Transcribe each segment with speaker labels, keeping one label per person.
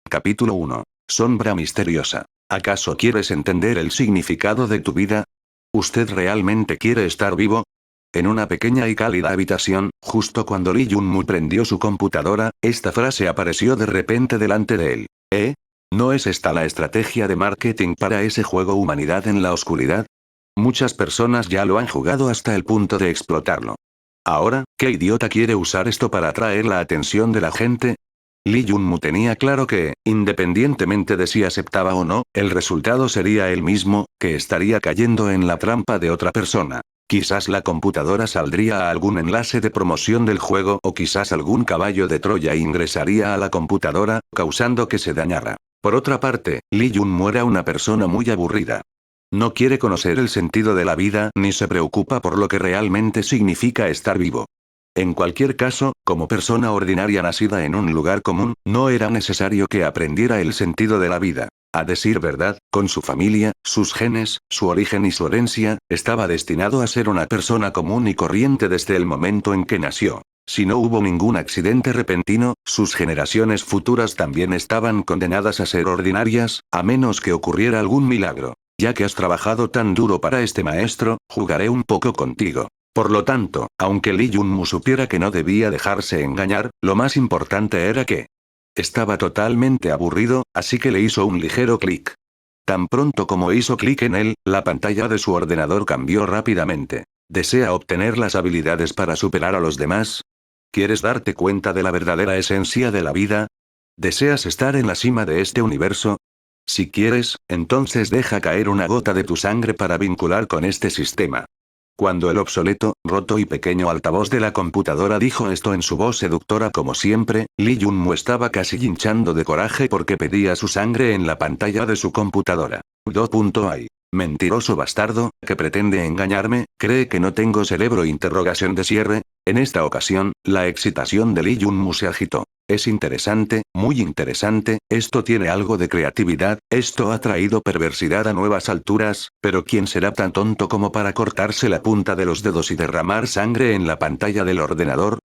Speaker 1: Capítulo 1. Sombra misteriosa. ¿Acaso quieres entender el significado de tu vida? ¿Usted realmente quiere estar vivo? En una pequeña y cálida habitación, justo cuando Lee Jun-mu prendió su computadora, esta frase apareció de repente delante de él. ¿No es esta la estrategia de marketing para ese juego Humanidad en la Oscuridad? Muchas personas ya lo han jugado hasta el punto de explotarlo. Ahora, ¿qué idiota quiere usar esto para atraer la atención de la gente? Lee Jun-mu tenía claro que, independientemente de si aceptaba o no, el resultado sería el mismo, que estaría cayendo en la trampa de otra persona. Quizás la computadora saldría a algún enlace de promoción del juego o quizás algún caballo de Troya ingresaría a la computadora, causando que se dañara. Por otra parte, Lee Jun-mu era una persona muy aburrida. No quiere conocer el sentido de la vida ni se preocupa por lo que realmente significa estar vivo. En cualquier caso, como persona ordinaria nacida en un lugar común, no era necesario que aprendiera el sentido de la vida. A decir verdad, con su familia, sus genes, su origen y su herencia, estaba destinado a ser una persona común y corriente desde el momento en que nació. Si no hubo ningún accidente repentino, sus generaciones futuras también estaban condenadas a ser ordinarias, a menos que ocurriera algún milagro. Ya que has trabajado tan duro para este maestro, jugaré un poco contigo. Por lo tanto, aunque Lee Jun-mu supiera que no debía dejarse engañar, lo más importante era que estaba totalmente aburrido, así que le hizo un ligero clic. Tan pronto como hizo clic en él, la pantalla de su ordenador cambió rápidamente. ¿Desea obtener las habilidades para superar a los demás? ¿Quieres darte cuenta de la verdadera esencia de la vida? ¿Deseas estar en la cima de este universo? Si quieres, entonces deja caer una gota de tu sangre para vincular con este sistema. Cuando el obsoleto, roto y pequeño altavoz de la computadora dijo esto en su voz seductora como siempre, Lee Jun-mu estaba casi hinchando de coraje porque pedía su sangre en la pantalla de su computadora. ¿Ay? Mentiroso bastardo, que pretende engañarme, cree que no tengo cerebro interrogación de cierre. En esta ocasión, la excitación de Lee Jun-mu se agitó. Es interesante, muy interesante, esto tiene algo de creatividad, esto ha traído perversidad a nuevas alturas, pero ¿quién será tan tonto como para cortarse la punta de los dedos y derramar sangre en la pantalla del ordenador?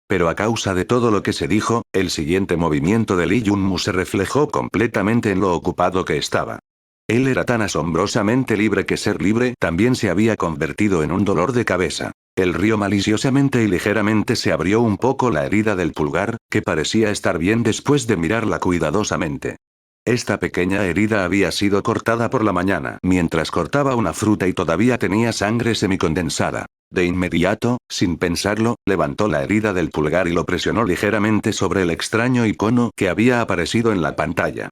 Speaker 1: Pero a causa de todo lo que se dijo, el siguiente movimiento de Lee Jun-mu se reflejó completamente en lo ocupado que estaba. Él era tan asombrosamente libre que ser libre también se había convertido en un dolor de cabeza. Él rió maliciosamente y ligeramente se abrió un poco la herida del pulgar, que parecía estar bien después de mirarla cuidadosamente. Esta pequeña herida había sido cortada por la mañana mientras cortaba una fruta y todavía tenía sangre semicondensada. De inmediato, sin pensarlo, levantó la herida del pulgar y lo presionó ligeramente sobre el extraño icono que había aparecido en la pantalla.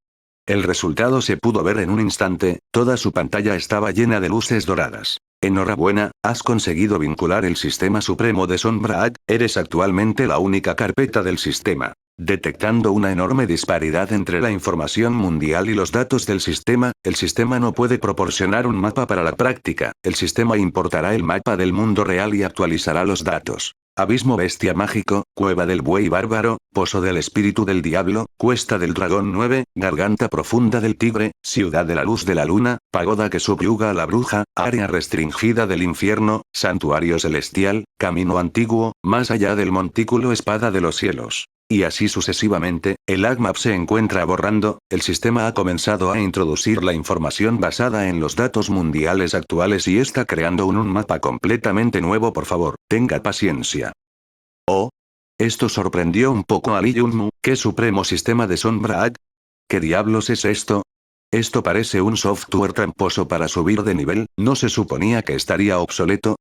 Speaker 1: El resultado se pudo ver en un instante, toda su pantalla estaba llena de luces doradas. Enhorabuena, has conseguido vincular el sistema supremo de Sombra. Eres actualmente la única carpeta del sistema. Detectando una enorme disparidad entre la información mundial y los datos del sistema, el sistema no puede proporcionar un mapa para la práctica, el sistema importará el mapa del mundo real y actualizará los datos. Abismo bestia mágico, cueva del buey bárbaro, pozo del espíritu del diablo, cuesta del dragón 9, garganta profunda del tigre, ciudad de la luz de la luna, pagoda que subyuga a la bruja, área restringida del infierno, santuario celestial, camino antiguo, más allá del montículo espada de los cielos. Y así sucesivamente, el AgMap se encuentra borrando, el sistema ha comenzado a introducir la información basada en los datos mundiales actuales y está creando un mapa completamente nuevo. Por favor, tenga paciencia. Oh. Esto sorprendió un poco a Lee Jun-mu. ¿Qué supremo sistema de Sombra? ¿Qué diablos es esto? Esto parece un software tramposo para subir de nivel, ¿no se suponía que estaría obsoleto?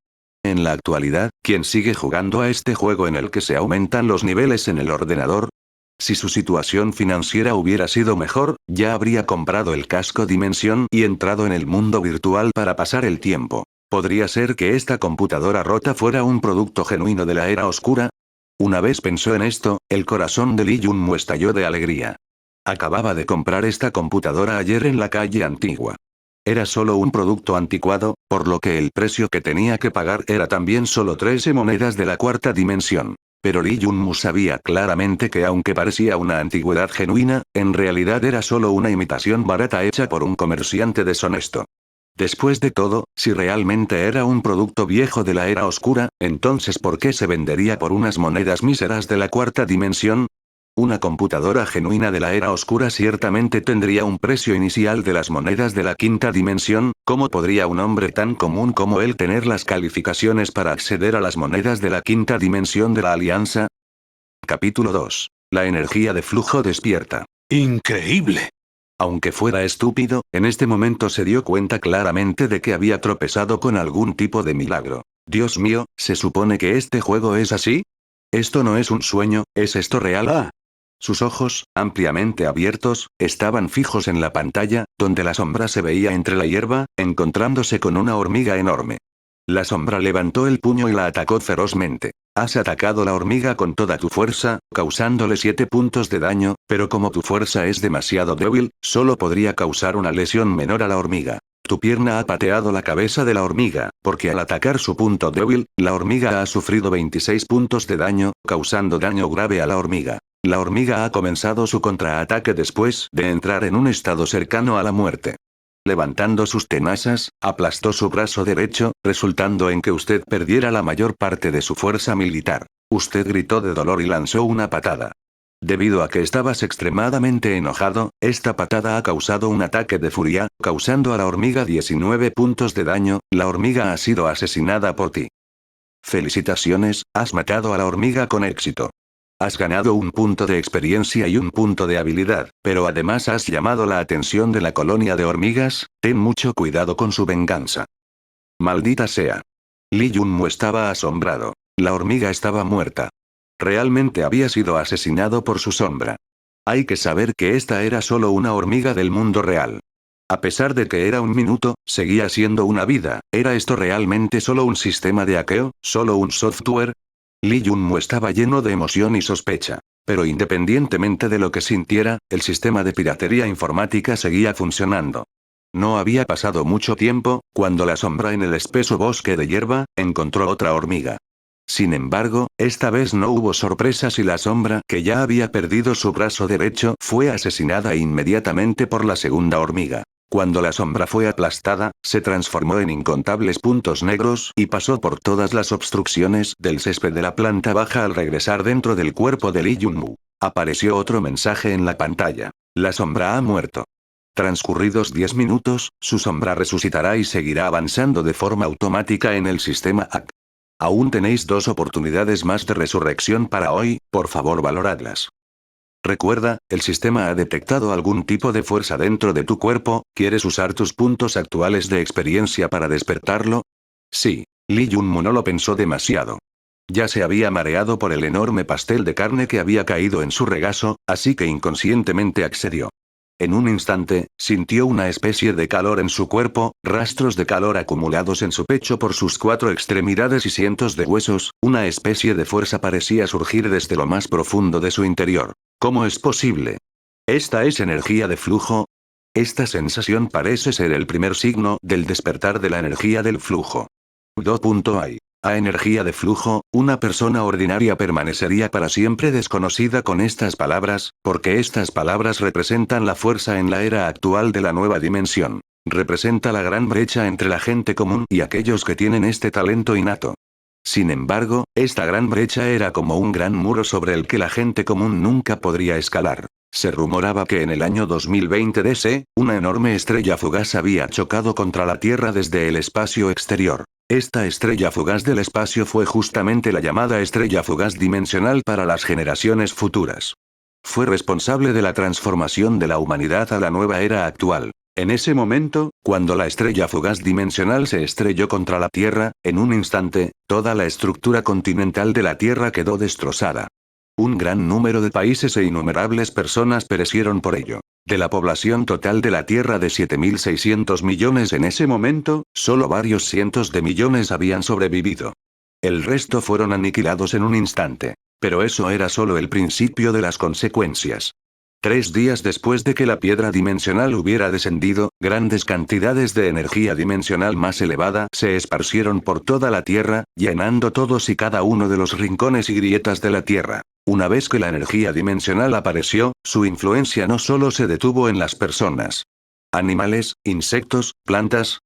Speaker 1: En la actualidad, ¿quién sigue jugando a este juego en el que se aumentan los niveles en el ordenador? Si su situación financiera hubiera sido mejor, ya habría comprado el casco Dimensión y entrado en el mundo virtual para pasar el tiempo. ¿Podría ser que esta computadora rota fuera un producto genuino de la era oscura? Una vez pensó en esto, el corazón de Lee Jun-mu estalló de alegría. Acababa de comprar esta computadora ayer en la calle Antigua. Era solo un producto anticuado, por lo que el precio que tenía que pagar era también solo 13 monedas de la cuarta dimensión. Pero Lee Jun-mu sabía claramente que aunque parecía una antigüedad genuina, en realidad era solo una imitación barata hecha por un comerciante deshonesto. Después de todo, si realmente era un producto viejo de la era oscura, entonces ¿por qué se vendería por unas monedas míseras de la cuarta dimensión? Una computadora genuina de la era oscura ciertamente tendría un precio inicial de las monedas de la quinta dimensión. ¿Cómo podría un hombre tan común como él tener las calificaciones para acceder a las monedas de la quinta dimensión de la Alianza? Capítulo 2. La energía de flujo despierta.
Speaker 2: ¡Increíble!
Speaker 1: Aunque fuera estúpido, en este momento se dio cuenta claramente de que había tropezado con algún tipo de milagro. Dios mío, ¿se supone que este juego es así? Esto no es un sueño, ¿es esto real? Sus ojos, ampliamente abiertos, estaban fijos en la pantalla, donde la sombra se veía entre la hierba, encontrándose con una hormiga enorme. La sombra levantó el puño y la atacó ferozmente. Has atacado la hormiga con toda tu fuerza, causándole 7 puntos de daño, pero como tu fuerza es demasiado débil, solo podría causar una lesión menor a la hormiga. Tu pierna ha pateado la cabeza de la hormiga, porque al atacar su punto débil, la hormiga ha sufrido 26 puntos de daño, causando daño grave a la hormiga. La hormiga ha comenzado su contraataque después de entrar en un estado cercano a la muerte. Levantando sus tenazas, aplastó su brazo derecho, resultando en que usted perdiera la mayor parte de su fuerza militar. Usted gritó de dolor y lanzó una patada. Debido a que estabas extremadamente enojado, esta patada ha causado un ataque de furia, causando a la hormiga 19 puntos de daño. La hormiga ha sido asesinada por ti. Felicitaciones, has matado a la hormiga con éxito. Has ganado un punto de experiencia y un punto de habilidad, pero además has llamado la atención de la colonia de hormigas. Ten mucho cuidado con su venganza. Maldita sea. Li Yunmu estaba asombrado. La hormiga estaba muerta. Realmente había sido asesinado por su sombra. Hay que saber que esta era solo una hormiga del mundo real. A pesar de que era un minuto, seguía siendo una vida. ¿Era esto realmente solo un sistema de hackeo, solo un software? Li Yunmu estaba lleno de emoción y sospecha. Pero independientemente de lo que sintiera, el sistema de piratería informática seguía funcionando. No había pasado mucho tiempo, cuando la sombra en el espeso bosque de hierba, encontró otra hormiga. Sin embargo, esta vez no hubo sorpresas y la sombra, que ya había perdido su brazo derecho, fue asesinada inmediatamente por la segunda hormiga. Cuando la sombra fue aplastada, se transformó en incontables puntos negros y pasó por todas las obstrucciones del césped de la planta baja al regresar dentro del cuerpo de Li Yunmu. Apareció otro mensaje en la pantalla. La sombra ha muerto. Transcurridos 10 minutos, su sombra resucitará y seguirá avanzando de forma automática en el sistema AC. Aún tenéis 2 oportunidades más de resurrección para hoy, por favor valoradlas. Recuerda, el sistema ha detectado algún tipo de fuerza dentro de tu cuerpo. ¿Quieres usar tus puntos actuales de experiencia para despertarlo? Sí. Li Yunmu no lo pensó demasiado. Ya se había mareado por el enorme pastel de carne que había caído en su regazo, así que inconscientemente accedió. En un instante, sintió una especie de calor en su cuerpo, rastros de calor acumulados en su pecho por sus 4 extremidades y cientos de huesos. Una especie de fuerza parecía surgir desde lo más profundo de su interior. ¿Cómo es posible? ¿Esta es energía de flujo? Esta sensación parece ser el primer signo del despertar de la energía del flujo. .ai. A energía de flujo, una persona ordinaria permanecería para siempre desconocida con estas palabras, porque estas palabras representan la fuerza en la era actual de la nueva dimensión. Representa la gran brecha entre la gente común y aquellos que tienen este talento innato. Sin embargo, esta gran brecha era como un gran muro sobre el que la gente común nunca podría escalar. Se rumoraba que en el año 2020 DC, una enorme estrella fugaz había chocado contra la Tierra desde el espacio exterior. Esta estrella fugaz del espacio fue justamente la llamada estrella fugaz dimensional para las generaciones futuras. Fue responsable de la transformación de la humanidad a la nueva era actual. En ese momento, cuando la estrella fugaz dimensional se estrelló contra la Tierra, en un instante, toda la estructura continental de la Tierra quedó destrozada. Un gran número de países e innumerables personas perecieron por ello. De la población total de la Tierra de 7.600 millones en ese momento, solo varios cientos de millones habían sobrevivido. El resto fueron aniquilados en un instante. Pero eso era solo el principio de las consecuencias. 3 días después de que la piedra dimensional hubiera descendido, grandes cantidades de energía dimensional más elevada se esparcieron por toda la Tierra, llenando todos y cada uno de los rincones y grietas de la Tierra. Una vez que la energía dimensional apareció, su influencia no solo se detuvo en las personas. Animales, insectos, plantas,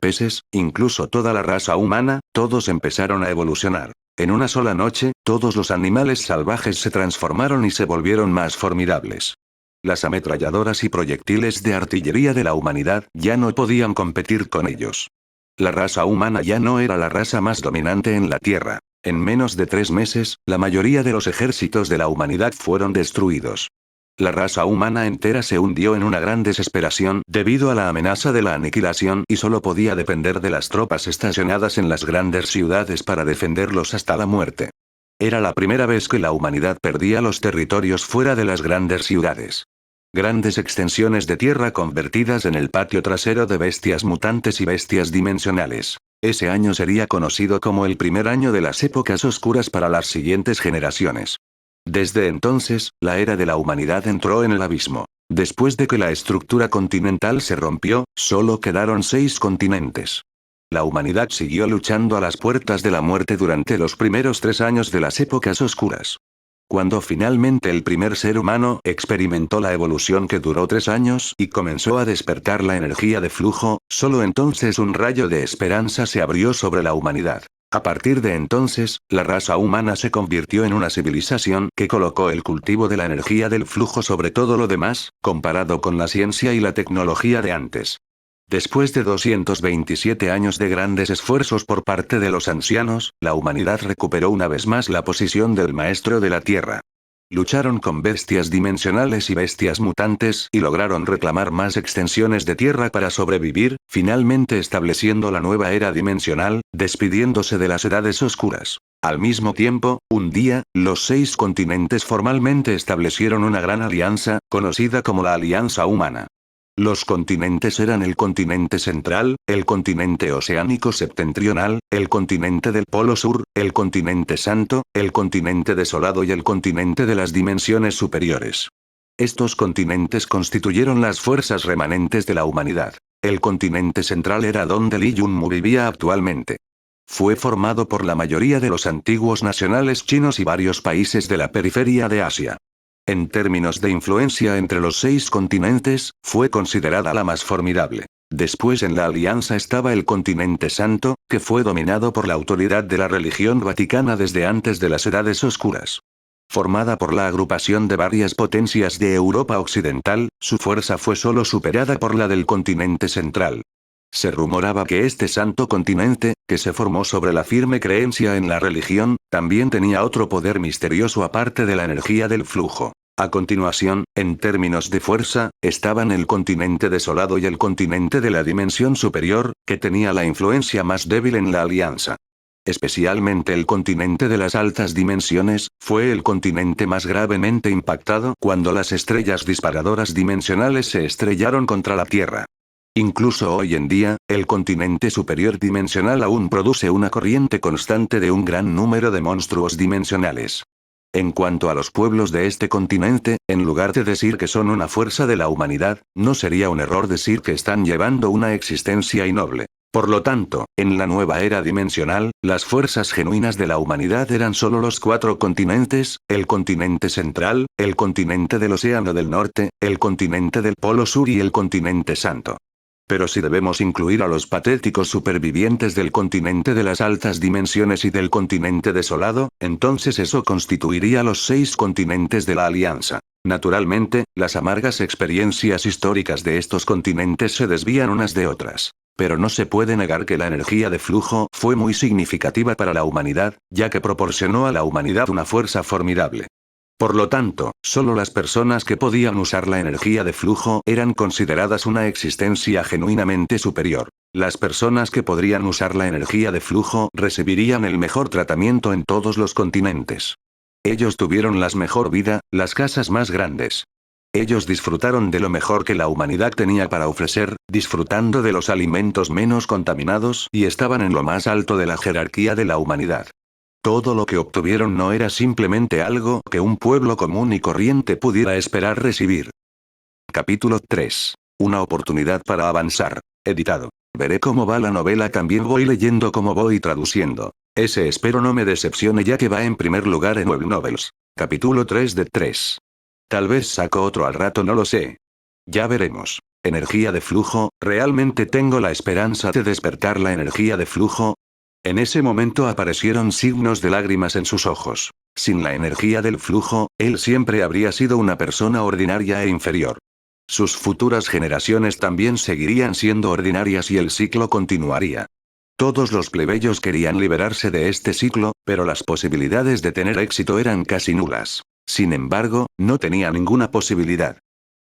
Speaker 1: peces, incluso toda la raza humana, todos empezaron a evolucionar. En una sola noche, todos los animales salvajes se transformaron y se volvieron más formidables. Las ametralladoras y proyectiles de artillería de la humanidad ya no podían competir con ellos. La raza humana ya no era la raza más dominante en la Tierra. En menos de 3 meses, la mayoría de los ejércitos de la humanidad fueron destruidos. La raza humana entera se hundió en una gran desesperación debido a la amenaza de la aniquilación y solo podía depender de las tropas estacionadas en las grandes ciudades para defenderlos hasta la muerte. Era la primera vez que la humanidad perdía los territorios fuera de las grandes ciudades. Grandes extensiones de tierra convertidas en el patio trasero de bestias mutantes y bestias dimensionales. Ese año sería conocido como el primer año de las épocas oscuras para las siguientes generaciones. Desde entonces, la era de la humanidad entró en el abismo. Después de que la estructura continental se rompió, solo quedaron 6 continentes. La humanidad siguió luchando a las puertas de la muerte durante los primeros 3 años de las épocas oscuras. Cuando finalmente el primer ser humano experimentó la evolución que duró 3 años y comenzó a despertar la energía de flujo, solo entonces un rayo de esperanza se abrió sobre la humanidad. A partir de entonces, la raza humana se convirtió en una civilización que colocó el cultivo de la energía del flujo sobre todo lo demás, comparado con la ciencia y la tecnología de antes. Después de 227 años de grandes esfuerzos por parte de los ancianos, la humanidad recuperó una vez más la posición del maestro de la Tierra. Lucharon con bestias dimensionales y bestias mutantes y lograron reclamar más extensiones de tierra para sobrevivir, finalmente estableciendo la nueva era dimensional, despidiéndose de las edades oscuras. Al mismo tiempo, un día, los 6 continentes formalmente establecieron una gran alianza, conocida como la Alianza Humana. Los continentes eran el continente central, el continente oceánico septentrional, el continente del Polo Sur, el continente santo, el continente desolado y el continente de las dimensiones superiores. Estos continentes constituyeron las fuerzas remanentes de la humanidad. El continente central era donde Li Yunmu vivía actualmente. Fue formado por la mayoría de los antiguos nacionales chinos y varios países de la periferia de Asia. En términos de influencia entre los 6 continentes, fue considerada la más formidable. Después en la alianza estaba el continente santo, que fue dominado por la autoridad de la religión vaticana desde antes de las edades oscuras. Formada por la agrupación de varias potencias de Europa Occidental, su fuerza fue solo superada por la del continente central. Se rumoraba que este santo continente, que se formó sobre la firme creencia en la religión, también tenía otro poder misterioso aparte de la energía del flujo. A continuación, en términos de fuerza, estaban el continente desolado y el continente de la dimensión superior, que tenía la influencia más débil en la alianza. Especialmente el continente de las altas dimensiones, fue el continente más gravemente impactado cuando las estrellas disparadoras dimensionales se estrellaron contra la Tierra. Incluso hoy en día, el continente superior dimensional aún produce una corriente constante de un gran número de monstruos dimensionales. En cuanto a los pueblos de este continente, en lugar de decir que son una fuerza de la humanidad, no sería un error decir que están llevando una existencia innoble. Por lo tanto, en la nueva era dimensional, las fuerzas genuinas de la humanidad eran solo los 4 continentes, el continente central, el continente del Océano del Norte, el continente del Polo Sur y el continente santo. Pero si debemos incluir a los patéticos supervivientes del continente de las altas dimensiones y del continente desolado, entonces eso constituiría los 6 continentes de la Alianza. Naturalmente, las amargas experiencias históricas de estos continentes se desvían unas de otras. Pero no se puede negar que la energía de flujo fue muy significativa para la humanidad, ya que proporcionó a la humanidad una fuerza formidable. Por lo tanto, solo las personas que podían usar la energía de flujo eran consideradas una existencia genuinamente superior. Las personas que podrían usar la energía de flujo recibirían el mejor tratamiento en todos los continentes. Ellos tuvieron la mejor vida, las casas más grandes. Ellos disfrutaron de lo mejor que la humanidad tenía para ofrecer, disfrutando de los alimentos menos contaminados y estaban en lo más alto de la jerarquía de la humanidad. Todo lo que obtuvieron no era simplemente algo que un pueblo común y corriente pudiera esperar recibir. Capítulo 3. Una oportunidad para avanzar. Editado. Veré cómo va la novela, también voy leyendo como voy traduciendo. Ese espero no me decepcione ya que va en primer lugar en Web Novels. Capítulo 3 de 3. Tal vez saco otro al rato, no lo sé. Ya veremos. Energía de flujo, ¿realmente tengo la esperanza de despertar la energía de flujo? En ese momento aparecieron signos de lágrimas en sus ojos. Sin la energía del flujo, él siempre habría sido una persona ordinaria e inferior. Sus futuras generaciones también seguirían siendo ordinarias y el ciclo continuaría. Todos los plebeyos querían liberarse de este ciclo, pero las posibilidades de tener éxito eran casi nulas. Sin embargo, no tenía ninguna posibilidad.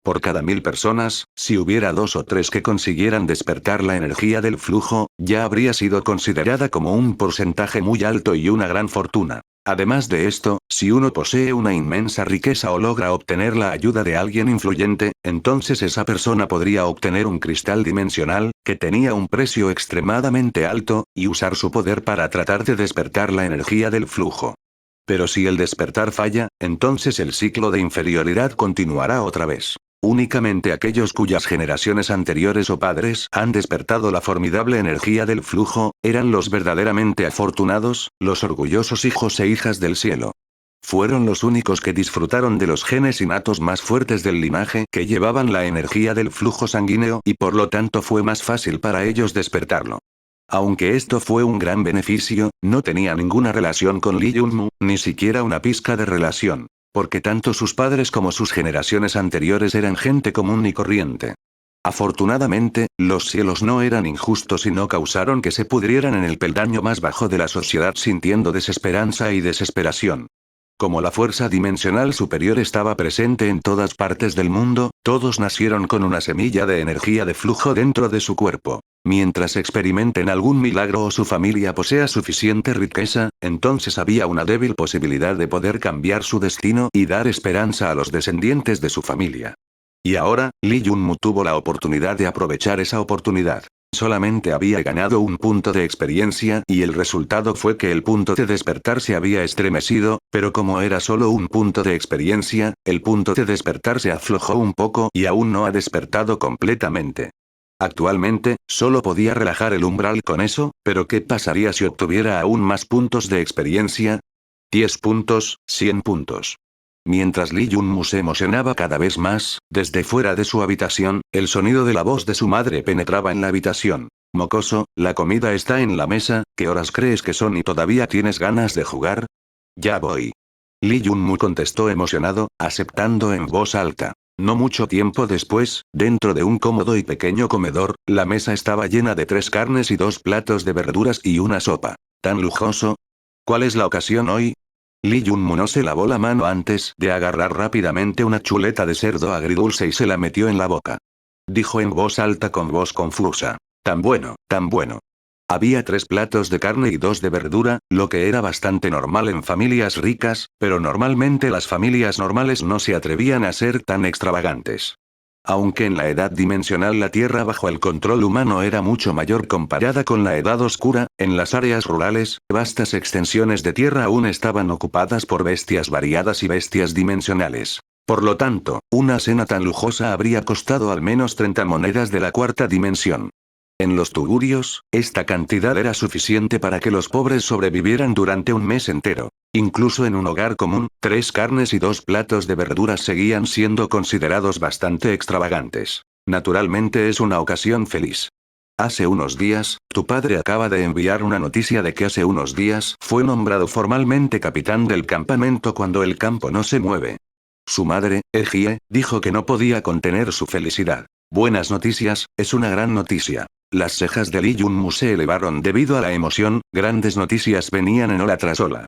Speaker 1: Por cada 1000 personas, si hubiera 2 o 3 que consiguieran despertar la energía del flujo, ya habría sido considerada como un porcentaje muy alto y una gran fortuna. Además de esto, si uno posee una inmensa riqueza o logra obtener la ayuda de alguien influyente, entonces esa persona podría obtener un cristal dimensional, que tenía un precio extremadamente alto, y usar su poder para tratar de despertar la energía del flujo. Pero si el despertar falla, entonces el ciclo de inferioridad continuará otra vez. Únicamente aquellos cuyas generaciones anteriores o padres han despertado la formidable energía del flujo, eran los verdaderamente afortunados, los orgullosos hijos e hijas del cielo. Fueron los únicos que disfrutaron de los genes innatos más fuertes del linaje que llevaban la energía del flujo sanguíneo y por lo tanto fue más fácil para ellos despertarlo. Aunque esto fue un gran beneficio, no tenía ninguna relación con Lee Junmu, ni siquiera una pizca de relación. Porque tanto sus padres como sus generaciones anteriores eran gente común y corriente. Afortunadamente, los cielos no eran injustos y no causaron que se pudrieran en el peldaño más bajo de la sociedad sintiendo desesperanza y desesperación. Como la fuerza dimensional superior estaba presente en todas partes del mundo, todos nacieron con una semilla de energía de flujo dentro de su cuerpo. Mientras experimenten algún milagro o su familia posea suficiente riqueza, entonces había una débil posibilidad de poder cambiar su destino y dar esperanza a los descendientes de su familia. Y ahora, Lee Junmu tuvo la oportunidad de aprovechar esa oportunidad. Solamente había ganado un punto de experiencia y el resultado fue que el punto de despertar se había estremecido, pero como era solo un punto de experiencia, el punto de despertar se aflojó un poco y aún no ha despertado completamente. Actualmente, solo podía relajar el umbral con eso, pero ¿qué pasaría si obtuviera aún más puntos de experiencia? 10 puntos, 100 puntos. Mientras Lee Junmu se emocionaba cada vez más, desde fuera de su habitación, el sonido de la voz de su madre penetraba en la habitación. Mocoso, la comida está en la mesa, ¿qué horas crees que son y todavía tienes ganas de jugar? Ya voy. Lee Junmu contestó emocionado, aceptando en voz alta. No mucho tiempo después, dentro de un cómodo y pequeño comedor, la mesa estaba llena de 3 carnes y 2 platos de verduras y una sopa. ¿Tan lujoso? ¿Cuál es la ocasión hoy? Lee Junmu no se lavó la mano antes de agarrar rápidamente una chuleta de cerdo agridulce y se la metió en la boca. Dijo en voz alta con voz confusa. Tan bueno, tan bueno. Había 3 platos de carne y 2 de verdura, lo que era bastante normal en familias ricas, pero normalmente las familias normales no se atrevían a ser tan extravagantes. Aunque en la edad dimensional la tierra bajo el control humano era mucho mayor comparada con la edad oscura, en las áreas rurales, vastas extensiones de tierra aún estaban ocupadas por bestias variadas y bestias dimensionales. Por lo tanto, una cena tan lujosa habría costado al menos 30 monedas de la 4ª dimensión. En los tugurios, esta cantidad era suficiente para que los pobres sobrevivieran durante un mes entero. Incluso en un hogar común, 3 carnes y 2 platos de verduras seguían siendo considerados bastante extravagantes. Naturalmente es una ocasión feliz. Hace unos días, tu padre acaba de enviar una noticia de que hace unos días fue nombrado formalmente capitán del campamento cuando el campo no se mueve. Su madre, Ejie, dijo que no podía contener su felicidad. Buenas noticias, es una gran noticia. Las cejas de Lee Junmu se elevaron debido a la emoción, grandes noticias venían en ola tras ola.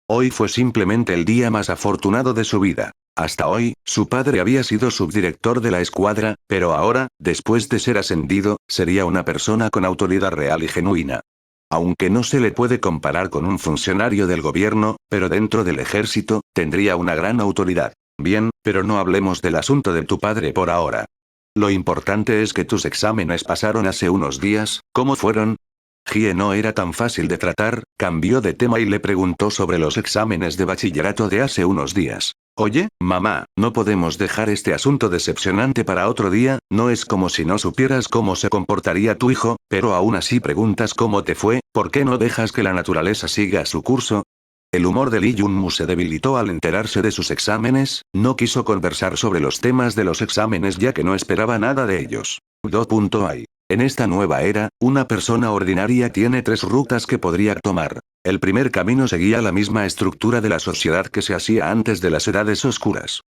Speaker 1: Hoy fue simplemente el día más afortunado de su vida. Hasta hoy, su padre había sido subdirector de la escuadra, pero ahora, después de ser ascendido, sería una persona con autoridad real y genuina. Aunque no se le puede comparar con un funcionario del gobierno, pero dentro del ejército, tendría una gran autoridad. Bien, pero no hablemos del asunto de tu padre por ahora. Lo importante es que tus exámenes pasaron hace unos días, ¿cómo fueron? Hie no era tan fácil de tratar, cambió de tema y le preguntó sobre los exámenes de bachillerato de hace unos días. Oye, mamá, no podemos dejar este asunto decepcionante para otro día, no es como si no supieras cómo se comportaría tu hijo, pero aún así preguntas cómo te fue, ¿por qué no dejas que la naturaleza siga su curso? El humor de Lee Junmu se debilitó al enterarse de sus exámenes, no quiso conversar sobre los temas de los exámenes ya que no esperaba nada de ellos. En esta nueva era, una persona ordinaria tiene tres rutas que podría tomar. El primer camino seguía la misma estructura de la sociedad que se hacía antes de las edades oscuras.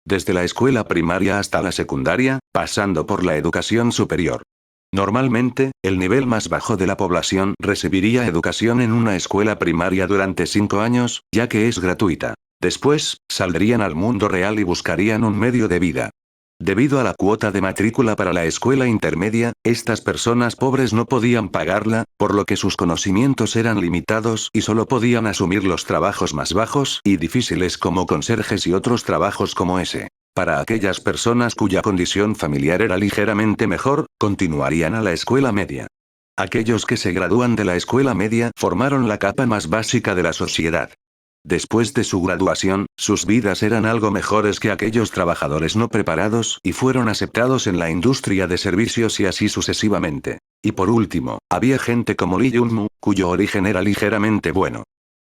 Speaker 1: Desde la escuela primaria hasta la secundaria, pasando por la educación superior. Normalmente, el nivel más bajo de la población recibiría educación en una escuela primaria durante 5 años, ya que es gratuita. Después, saldrían al mundo real y buscarían un medio de vida. Debido a la cuota de matrícula para la escuela intermedia, estas personas pobres no podían pagarla, por lo que sus conocimientos eran limitados y solo podían asumir los trabajos más bajos y difíciles como conserjes y otros trabajos como ese. Para aquellas personas cuya condición familiar era ligeramente mejor, continuarían a la escuela media. Aquellos que se gradúan de la escuela media formaron la capa más básica de la sociedad. Después de su graduación, sus vidas eran algo mejores que aquellos trabajadores no preparados y fueron aceptados en la industria de servicios y así sucesivamente. Y por último, había gente como Lee Jun-mu, cuyo origen era ligeramente bueno.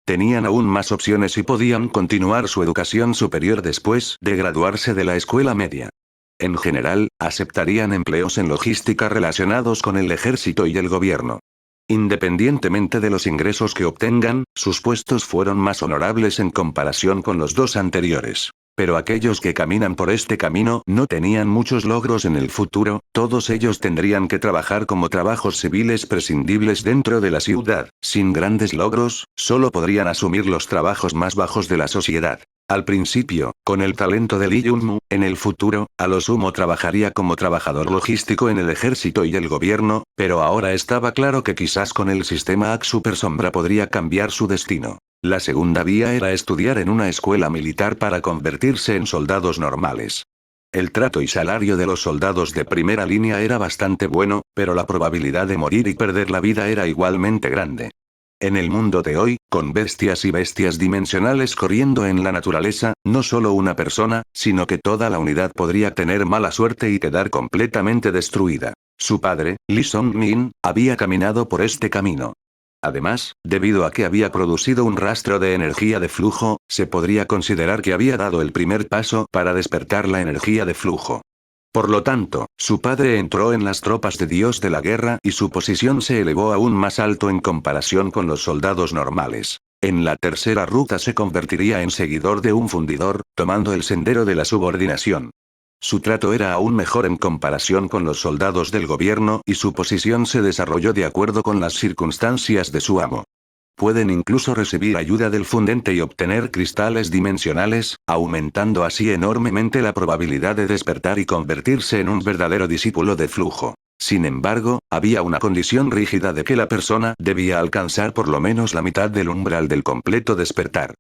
Speaker 1: Tenían aún más opciones y podían continuar su educación superior después de graduarse de la escuela media. En general, aceptarían empleos en logística relacionados con el ejército y el gobierno. Independientemente de los ingresos que obtengan, sus puestos fueron más honorables en comparación con los dos anteriores. Pero aquellos que caminan por este camino no tenían muchos logros en el futuro, todos ellos tendrían que trabajar como trabajos civiles prescindibles dentro de la ciudad, sin grandes logros, solo podrían asumir los trabajos más bajos de la sociedad. Al principio, con el talento de Lee Jun-mu, en el futuro, a lo sumo trabajaría como trabajador logístico en el ejército y el gobierno, pero ahora estaba claro que quizás con el sistema AX Super Sombra podría cambiar su destino. La segunda vía era estudiar en una escuela militar para convertirse en soldados normales. El trato y salario de los soldados de primera línea era bastante bueno, pero la probabilidad de morir y perder la vida era igualmente grande. En el mundo de hoy, con bestias y bestias dimensionales corriendo en la naturaleza, no solo una persona, sino que toda la unidad podría tener mala suerte y quedar completamente destruida. Su padre, Lee Song-min, había caminado por este camino. Además, debido a que había producido un rastro de energía de flujo, se podría considerar que había dado el primer paso para despertar la energía de flujo. Por lo tanto, su padre entró en las tropas de Dios de la guerra y su posición se elevó aún más alto en comparación con los soldados normales. En la tercera ruta se convertiría en seguidor de un fundidor, tomando el sendero de la subordinación. Su trato era aún mejor en comparación con los soldados del gobierno y su posición se desarrolló de acuerdo con las circunstancias de su amo. Pueden incluso recibir ayuda del fundente y obtener cristales dimensionales, aumentando así enormemente la probabilidad de despertar y convertirse en un verdadero discípulo de flujo. Sin embargo, había una condición rígida de que la persona debía alcanzar por lo menos la mitad del umbral del completo despertar.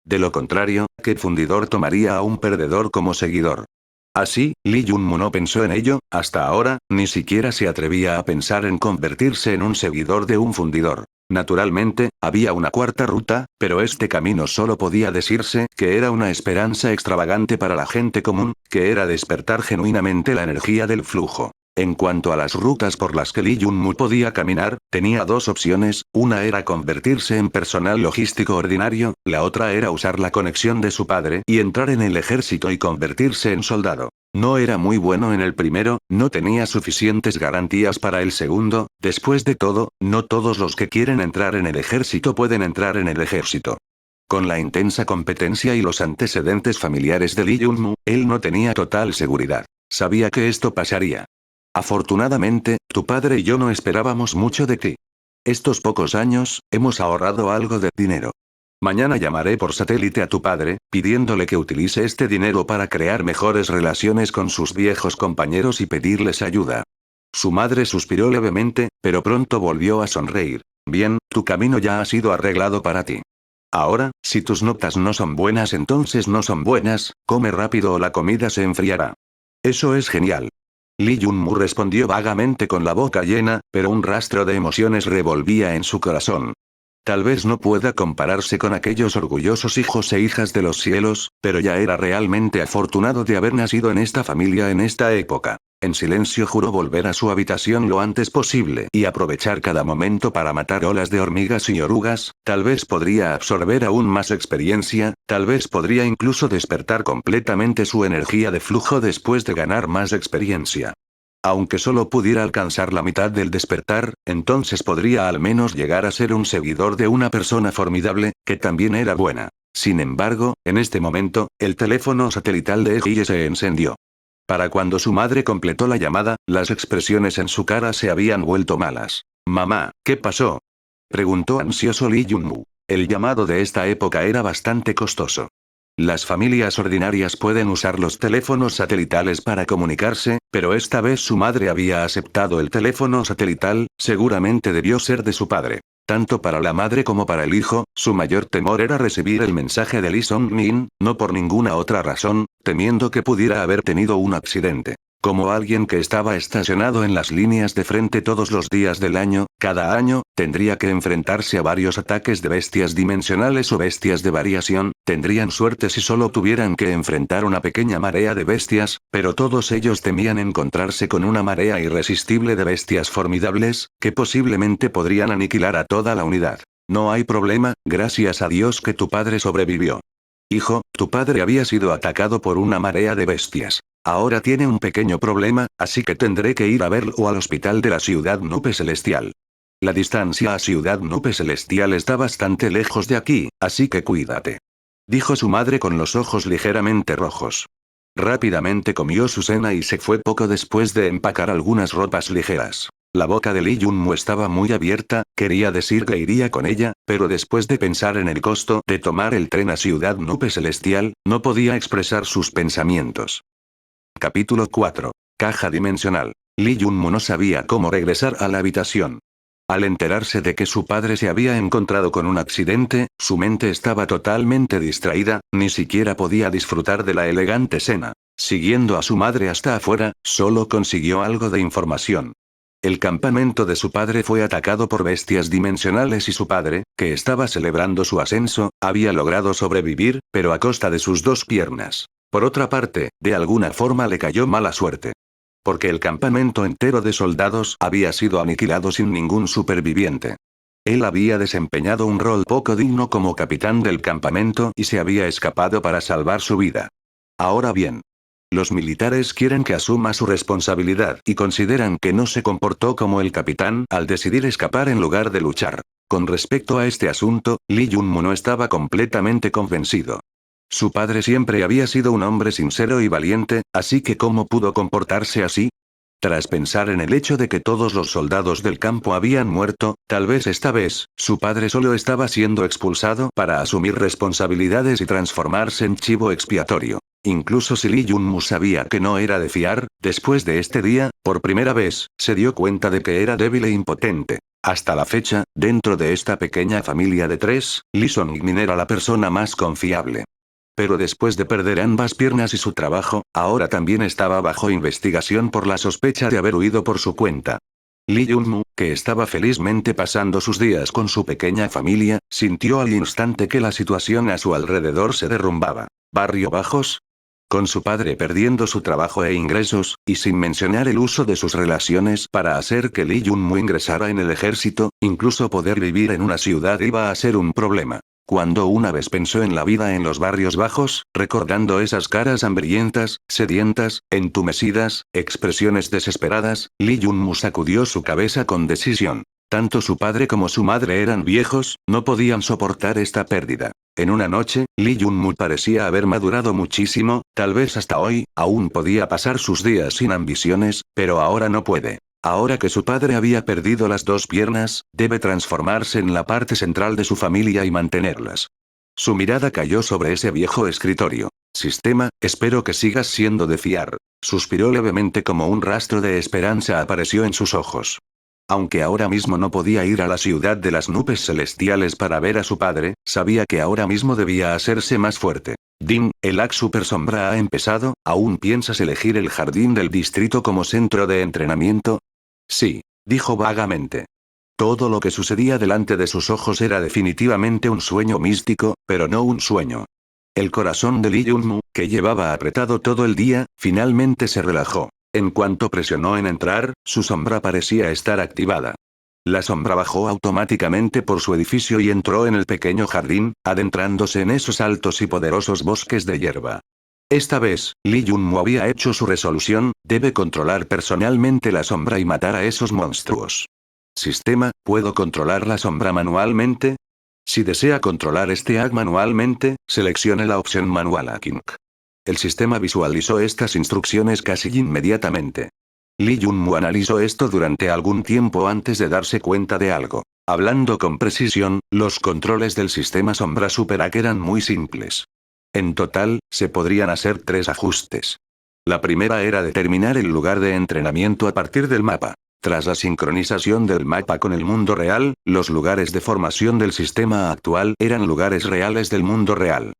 Speaker 1: De lo contrario, ¿qué fundidor tomaría a un perdedor como seguidor? Así, Lee Jun-mu no pensó en ello, hasta ahora, ni siquiera se atrevía a pensar en convertirse en un seguidor de un fundidor. Naturalmente, había una cuarta ruta, pero este camino solo podía decirse que era una esperanza extravagante para la gente común, que era despertar genuinamente la energía del flujo. En cuanto a las rutas por las que Lee Jun-mu podía caminar, tenía dos opciones, una era convertirse en personal logístico ordinario, la otra era usar la conexión de su padre y entrar en el ejército y convertirse en soldado. No era muy bueno en el primero, no tenía suficientes garantías para el segundo, después de todo, no todos los que quieren entrar en el ejército pueden entrar en el ejército. Con la intensa competencia y los antecedentes familiares de Lee Jun-mu, él no tenía total seguridad. Sabía que esto pasaría. Afortunadamente, tu padre y yo no esperábamos mucho de ti. Estos pocos años, hemos ahorrado algo de dinero. Mañana llamaré por satélite a tu padre, pidiéndole que utilice este dinero para crear mejores relaciones con sus viejos compañeros y pedirles ayuda. Su madre suspiró levemente, pero pronto volvió a sonreír. Bien, tu camino ya ha sido arreglado para ti. Ahora, si tus notas no son buenas, entonces no son buenas, come rápido o la comida se enfriará. Eso es genial. Lee Jun-mu respondió vagamente con la boca llena, pero un rastro de emociones revolvía en su corazón. Tal vez no pueda compararse con aquellos orgullosos hijos e hijas de los cielos, pero ya era realmente afortunado de haber nacido en esta familia en esta época. En silencio juró volver a su habitación lo antes posible y aprovechar cada momento para matar olas de hormigas y orugas, tal vez podría absorber aún más experiencia, tal vez podría incluso despertar completamente su energía de flujo después de ganar más experiencia. Aunque solo pudiera alcanzar la mitad del despertar, entonces podría al menos llegar a ser un seguidor de una persona formidable, que también era buena. Sin embargo, en este momento, el teléfono satelital de Eiji se encendió. Para cuando su madre completó la llamada, las expresiones en su cara se habían vuelto malas. «Mamá, ¿qué pasó?», preguntó ansioso Lee Jun-moo. El llamado de esta época era bastante costoso. Las familias ordinarias pueden usar los teléfonos satelitales para comunicarse, pero esta vez su madre había aceptado el teléfono satelital, seguramente debió ser de su padre. Tanto para la madre como para el hijo, su mayor temor era recibir el mensaje de Lee Song-min, no por ninguna otra razón, temiendo que pudiera haber tenido un accidente. Como alguien que estaba estacionado en las líneas de frente todos los días del año, cada año, tendría que enfrentarse a varios ataques de bestias dimensionales o bestias de variación, tendrían suerte si solo tuvieran que enfrentar una pequeña marea de bestias, pero todos ellos temían encontrarse con una marea irresistible de bestias formidables, que posiblemente podrían aniquilar a toda la unidad. No hay problema, gracias a Dios que tu padre sobrevivió. Hijo, tu padre había sido atacado por una marea de bestias. Ahora tiene un pequeño problema, así que tendré que ir a verlo al hospital de la ciudad Nupe Celestial. La distancia a Ciudad Nupe Celestial está bastante lejos de aquí, así que cuídate. Dijo su madre con los ojos ligeramente rojos. Rápidamente comió su cena y se fue poco después de empacar algunas ropas ligeras. La boca de Lee Jun-moo estaba muy abierta, quería decir que iría con ella, pero después de pensar en el costo de tomar el tren a Ciudad Nupe Celestial, no podía expresar sus pensamientos. Capítulo 4. Caja dimensional. Lee Jun-moo no sabía cómo regresar a la habitación. Al enterarse de que su padre se había encontrado con un accidente, su mente estaba totalmente distraída, ni siquiera podía disfrutar de la elegante cena. Siguiendo a su madre hasta afuera, solo consiguió algo de información. El campamento de su padre fue atacado por bestias dimensionales y su padre, que estaba celebrando su ascenso, había logrado sobrevivir, pero a costa de sus dos piernas. Por otra parte, de alguna forma le cayó mala suerte. Porque el campamento entero de soldados había sido aniquilado sin ningún superviviente. Él había desempeñado un rol poco digno como capitán del campamento y se había escapado para salvar su vida. Ahora bien, los militares quieren que asuma su responsabilidad y consideran que no se comportó como el capitán al decidir escapar en lugar de luchar. Con respecto a este asunto, Lee Jun-moo no estaba completamente convencido. Su padre siempre había sido un hombre sincero y valiente, así que ¿cómo pudo comportarse así? Tras pensar en el hecho de que todos los soldados del campo habían muerto, tal vez esta vez, su padre solo estaba siendo expulsado para asumir responsabilidades y transformarse en chivo expiatorio. Incluso si Lee Jun-moo sabía que no era de fiar, después de este día, por primera vez, se dio cuenta de que era débil e impotente. Hasta la fecha, dentro de esta pequeña familia de tres, Lee Song-min era la persona más confiable. Pero después de perder ambas piernas y su trabajo, ahora también estaba bajo investigación por la sospecha de haber huido por su cuenta. Lee Jun-moo, que estaba felizmente pasando sus días con su pequeña familia, sintió al instante que la situación a su alrededor se derrumbaba. ¿Barrio Bajos? Con su padre perdiendo su trabajo e ingresos, y sin mencionar el uso de sus relaciones para hacer que Lee Jun-moo ingresara en el ejército, incluso poder vivir en una ciudad iba a ser un problema. Cuando una vez pensó en la vida en los barrios bajos, recordando esas caras hambrientas, sedientas, entumecidas, expresiones desesperadas, Lee Jun-moo sacudió su cabeza con decisión. Tanto su padre como su madre eran viejos, no podían soportar esta pérdida. En una noche, Lee Jun-moo parecía haber madurado muchísimo, tal vez hasta hoy, aún podía pasar sus días sin ambiciones, pero ahora no puede. Ahora que su padre había perdido las dos piernas, debe transformarse en la parte central de su familia y mantenerlas. Su mirada cayó sobre ese viejo escritorio. Sistema, espero que sigas siendo de fiar. Suspiró levemente como un rastro de esperanza apareció en sus ojos. Aunque ahora mismo no podía ir a la ciudad de las nubes celestiales para ver a su padre, sabía que ahora mismo debía hacerse más fuerte. Din, el Ax Super Sombra ha empezado, ¿aún piensas elegir el jardín del distrito como centro de entrenamiento? Sí, dijo vagamente. Todo lo que sucedía delante de sus ojos era definitivamente un sueño místico, pero no un sueño. El corazón de Lee Jun-moo, que llevaba apretado todo el día, finalmente se relajó. En cuanto presionó en entrar, su sombra parecía estar activada. La sombra bajó automáticamente por su edificio y entró en el pequeño jardín, adentrándose en esos altos y poderosos bosques de hierba. Esta vez, Lee Junmoo había hecho su resolución, debe controlar personalmente la sombra y matar a esos monstruos. Sistema, ¿puedo controlar la sombra manualmente? Si desea controlar este hack manualmente, seleccione la opción Manual Hacking. El sistema visualizó estas instrucciones casi inmediatamente. Lee Junmoo analizó esto durante algún tiempo antes de darse cuenta de algo. Hablando con precisión, los controles del sistema Sombra Super Hack eran muy simples. En total, se podrían hacer 3 ajustes. La primera era determinar el lugar de entrenamiento a partir del mapa. Tras la sincronización del mapa con el mundo real, los lugares de formación del sistema actual eran lugares reales del mundo real.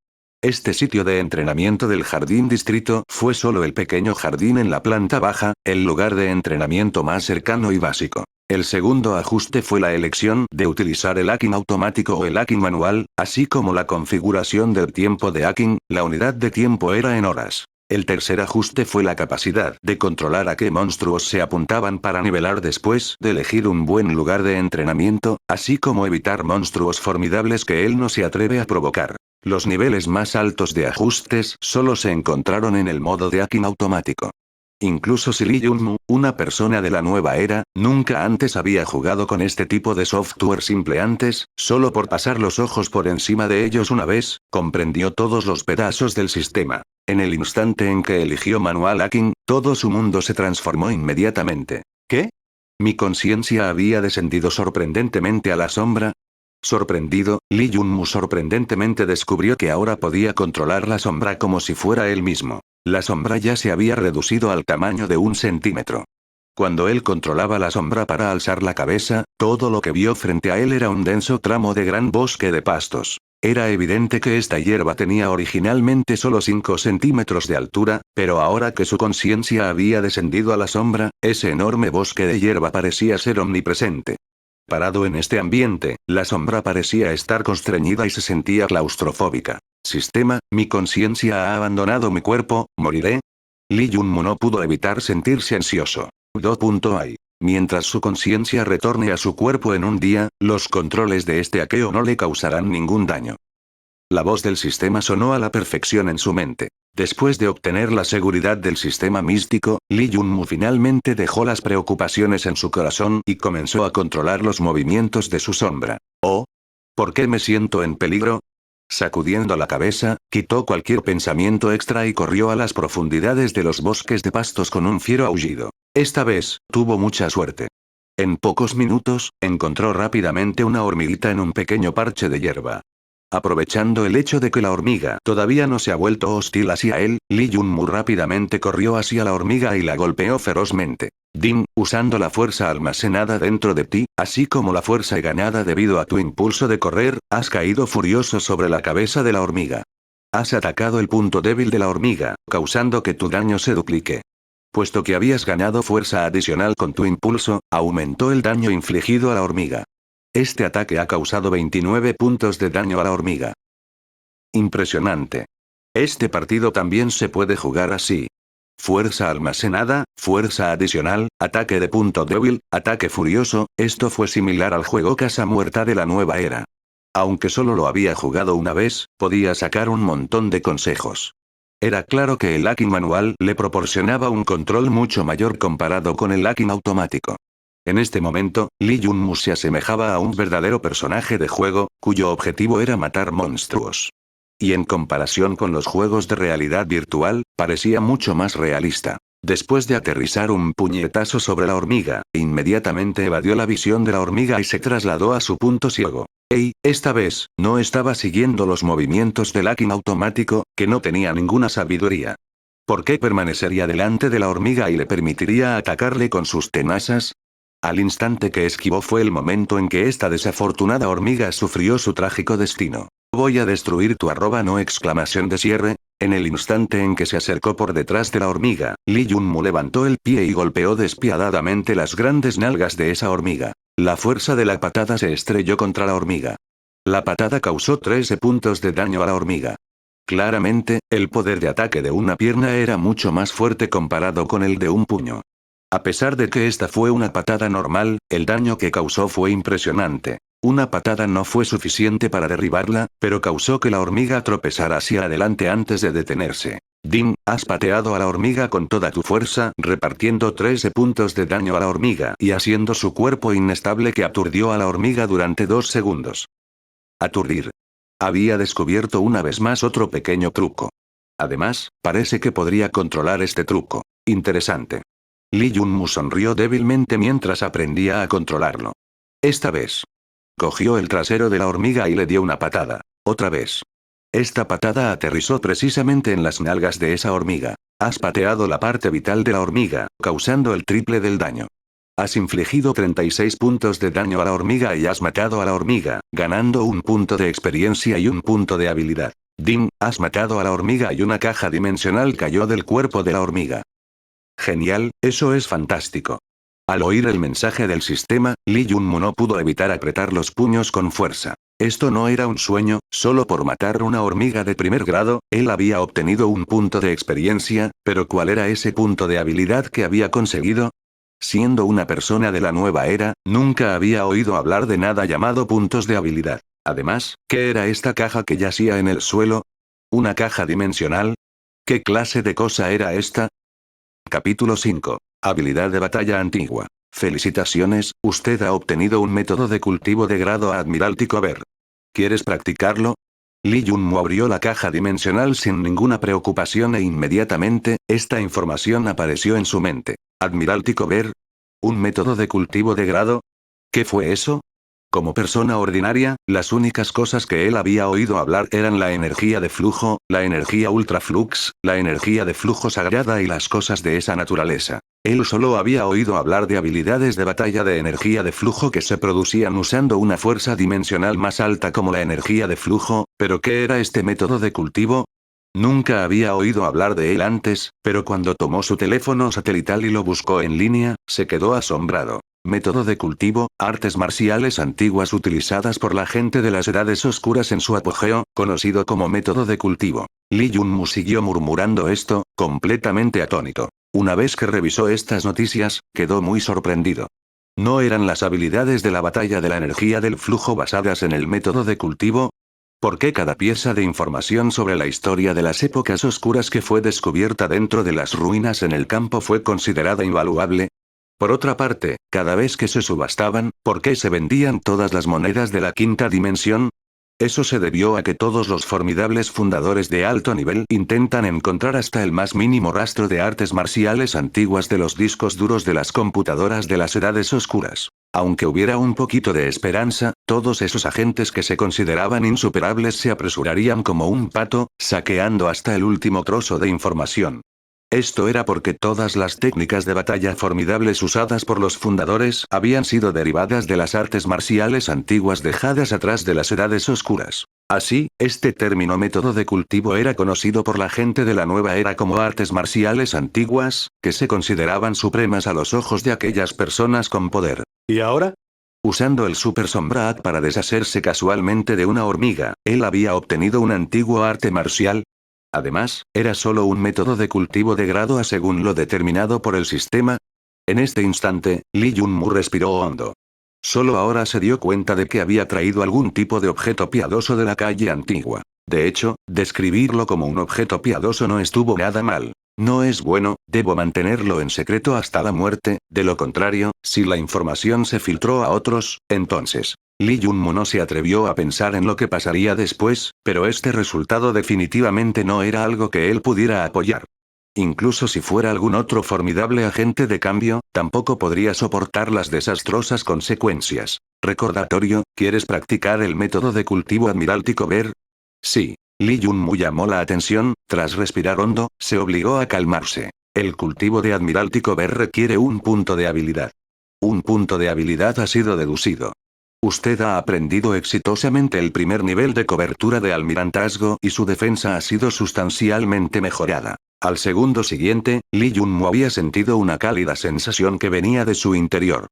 Speaker 1: Este sitio de entrenamiento del jardín distrito fue solo el pequeño jardín en la planta baja, el lugar de entrenamiento más cercano y básico. El segundo ajuste fue la elección de utilizar el hacking automático o el hacking manual, así como la configuración del tiempo de hacking, la unidad de tiempo era en horas. El tercer ajuste fue la capacidad de controlar a qué monstruos se apuntaban para nivelar después de elegir un buen lugar de entrenamiento, así como evitar monstruos formidables que él no se atreve a provocar. Los niveles más altos de ajustes solo se encontraron en el modo de hacking automático. Incluso si Lee Junmoo, una persona de la nueva era, nunca antes había jugado con este tipo de software simple antes, solo por pasar los ojos por encima de ellos una vez, comprendió todos los pedazos del sistema. En el instante en que eligió Manual Hacking, todo su mundo se transformó inmediatamente. ¿Qué? ¿Mi conciencia había descendido sorprendentemente a la sombra? Sorprendido, Lee Junmoo sorprendentemente descubrió que ahora podía controlar la sombra como si fuera él mismo. La sombra ya se había reducido al tamaño de 1 centímetro. Cuando él controlaba la sombra para alzar la cabeza, todo lo que vio frente a él era un denso tramo de gran bosque de pastos. Era evidente que esta hierba tenía originalmente solo 5 centímetros de altura, pero ahora que su conciencia había descendido a la sombra, ese enorme bosque de hierba parecía ser omnipresente. Parado en este ambiente, la sombra parecía estar constreñida y se sentía claustrofóbica. Sistema, mi conciencia ha abandonado mi cuerpo, ¿moriré? Lee Junmoo no pudo evitar sentirse ansioso. Mientras su conciencia retorne a su cuerpo en un día, los controles de este hackeo no le causarán ningún daño. La voz del sistema sonó a la perfección en su mente. Después de obtener la seguridad del sistema místico, Lee Junmoo finalmente dejó las preocupaciones en su corazón y comenzó a controlar los movimientos de su sombra. ¿Oh? ¿Por qué me siento en peligro? Sacudiendo la cabeza, quitó cualquier pensamiento extra y corrió a las profundidades de los bosques de pastos con un fiero aullido. Esta vez, tuvo mucha suerte. En pocos minutos, encontró rápidamente una hormiguita en un pequeño parche de hierba. Aprovechando el hecho de que la hormiga todavía no se ha vuelto hostil hacia él, Lee Junmoo rápidamente corrió hacia la hormiga y la golpeó ferozmente. Din, usando la fuerza almacenada dentro de ti, así como la fuerza ganada debido a tu impulso de correr, has caído furioso sobre la cabeza de la hormiga. Has atacado el punto débil de la hormiga, causando que tu daño se duplique. Puesto que habías ganado fuerza adicional con tu impulso, aumentó el daño infligido a la hormiga. Este ataque ha causado 29 puntos de daño a la hormiga. Impresionante. Este partido también se puede jugar así. Fuerza almacenada, fuerza adicional, ataque de punto débil, ataque furioso, esto fue similar al juego Casa Muerta de la nueva era. Aunque solo lo había jugado una vez, podía sacar un montón de consejos. Era claro que el hacking manual le proporcionaba un control mucho mayor comparado con el hacking automático. En este momento, Lee Junmoo se asemejaba a un verdadero personaje de juego, cuyo objetivo era matar monstruos. Y en comparación con los juegos de realidad virtual, parecía mucho más realista. Después de aterrizar un puñetazo sobre la hormiga, inmediatamente evadió la visión de la hormiga y se trasladó a su punto ciego. Esta vez, no estaba siguiendo los movimientos del hacking automático, que no tenía ninguna sabiduría. ¿Por qué permanecería delante de la hormiga y le permitiría atacarle con sus tenazas? Al instante que esquivó fue el momento en que esta desafortunada hormiga sufrió su trágico destino. Voy a destruir tu ¡no! De cierre. En el instante en que se acercó por detrás de la hormiga, Lee Junmoo levantó el pie y golpeó despiadadamente las grandes nalgas de esa hormiga. La fuerza de la patada se estrelló contra la hormiga. La patada causó 13 puntos de daño a la hormiga. Claramente, el poder de ataque de una pierna era mucho más fuerte comparado con el de un puño. A pesar de que esta fue una patada normal, el daño que causó fue impresionante. Una patada no fue suficiente para derribarla, pero causó que la hormiga tropezara hacia adelante antes de detenerse. Dim, has pateado a la hormiga con toda tu fuerza, repartiendo 13 puntos de daño a la hormiga y haciendo su cuerpo inestable que aturdió a la hormiga durante 2 segundos. Aturdir. Había descubierto una vez más otro pequeño truco. Además, parece que podría controlar este truco. Interesante. Lee Junmu sonrió débilmente mientras aprendía a controlarlo. Esta vez. Cogió el trasero de la hormiga y le dio una patada. Otra vez. Esta patada aterrizó precisamente en las nalgas de esa hormiga. Has pateado la parte vital de la hormiga, causando el triple del daño. Has infligido 36 puntos de daño a la hormiga y has matado a la hormiga, ganando un punto de experiencia y un punto de habilidad. Dim, has matado a la hormiga y una caja dimensional cayó del cuerpo de la hormiga. Genial, eso es fantástico. Al oír el mensaje del sistema, Lee Junmu no pudo evitar apretar los puños con fuerza. Esto no era un sueño, solo por matar una hormiga de primer grado, él había obtenido un punto de experiencia, pero ¿cuál era ese punto de habilidad que había conseguido? Siendo una persona de la nueva era, nunca había oído hablar de nada llamado puntos de habilidad. Además, ¿qué era esta caja que yacía en el suelo? ¿Una caja dimensional? ¿Qué clase de cosa era esta? Capítulo 5. Habilidad de batalla antigua. Felicitaciones, usted ha obtenido un método de cultivo de grado admiráltico ver. ¿Quieres practicarlo? Lee Junmu abrió la caja dimensional sin ninguna preocupación e inmediatamente, esta información apareció en su mente. ¿Admiráltico ver? ¿Un método de cultivo de grado? ¿Qué fue eso? Como persona ordinaria, las únicas cosas que él había oído hablar eran la energía de flujo, la energía ultraflux, la energía de flujo sagrada y las cosas de esa naturaleza. Él solo había oído hablar de habilidades de batalla de energía de flujo que se producían usando una fuerza dimensional más alta como la energía de flujo, pero ¿qué era este método de cultivo? Nunca había oído hablar de él antes, pero cuando tomó su teléfono satelital y lo buscó en línea, se quedó asombrado. Método de cultivo, artes marciales antiguas utilizadas por la gente de las edades oscuras en su apogeo, conocido como método de cultivo. Lee Junmu siguió murmurando esto, completamente atónito. Una vez que revisó estas noticias, quedó muy sorprendido. ¿No eran las habilidades de la batalla de la energía del flujo basadas en el método de cultivo? ¿Por qué cada pieza de información sobre la historia de las épocas oscuras que fue descubierta dentro de las ruinas en el campo fue considerada invaluable? Por otra parte, cada vez que se subastaban, ¿por qué se vendían todas las monedas de la quinta dimensión? Eso se debió a que todos los formidables fundadores de alto nivel intentan encontrar hasta el más mínimo rastro de artes marciales antiguas de los discos duros de las computadoras de las edades oscuras. Aunque hubiera un poquito de esperanza, todos esos agentes que se consideraban insuperables se apresurarían como un pato, saqueando hasta el último trozo de información. Esto era porque todas las técnicas de batalla formidables usadas por los fundadores habían sido derivadas de las artes marciales antiguas dejadas atrás de las edades oscuras. Así, este término método de cultivo era conocido por la gente de la nueva era como artes marciales antiguas, que se consideraban supremas a los ojos de aquellas personas con poder. ¿Y ahora? Usando el Super Sombrat para deshacerse casualmente de una hormiga, él había obtenido un antiguo arte marcial. Además, era solo un método de cultivo de grado A según lo determinado por el sistema. En este instante, Lee Junmu respiró hondo. Solo ahora se dio cuenta de que había traído algún tipo de objeto piadoso de la calle antigua. De hecho, describirlo como un objeto piadoso no estuvo nada mal. No es bueno, debo mantenerlo en secreto hasta la muerte, de lo contrario, si la información se filtró a otros, entonces. Lee Junmu no se atrevió a pensar en lo que pasaría después, pero este resultado definitivamente no era algo que él pudiera apoyar. Incluso si fuera algún otro formidable agente de cambio, tampoco podría soportar las desastrosas consecuencias. Recordatorio, ¿quieres practicar el método de cultivo admiráltico ver? Sí. Lee Junmu llamó la atención, tras respirar hondo, se obligó a calmarse. El cultivo de admiráltico ver requiere un punto de habilidad. Un punto de habilidad ha sido deducido. Usted ha aprendido exitosamente el primer nivel de cobertura de almirantazgo y su defensa ha sido sustancialmente mejorada. Al segundo siguiente, Lee Junmu había sentido una cálida sensación que venía de su interior.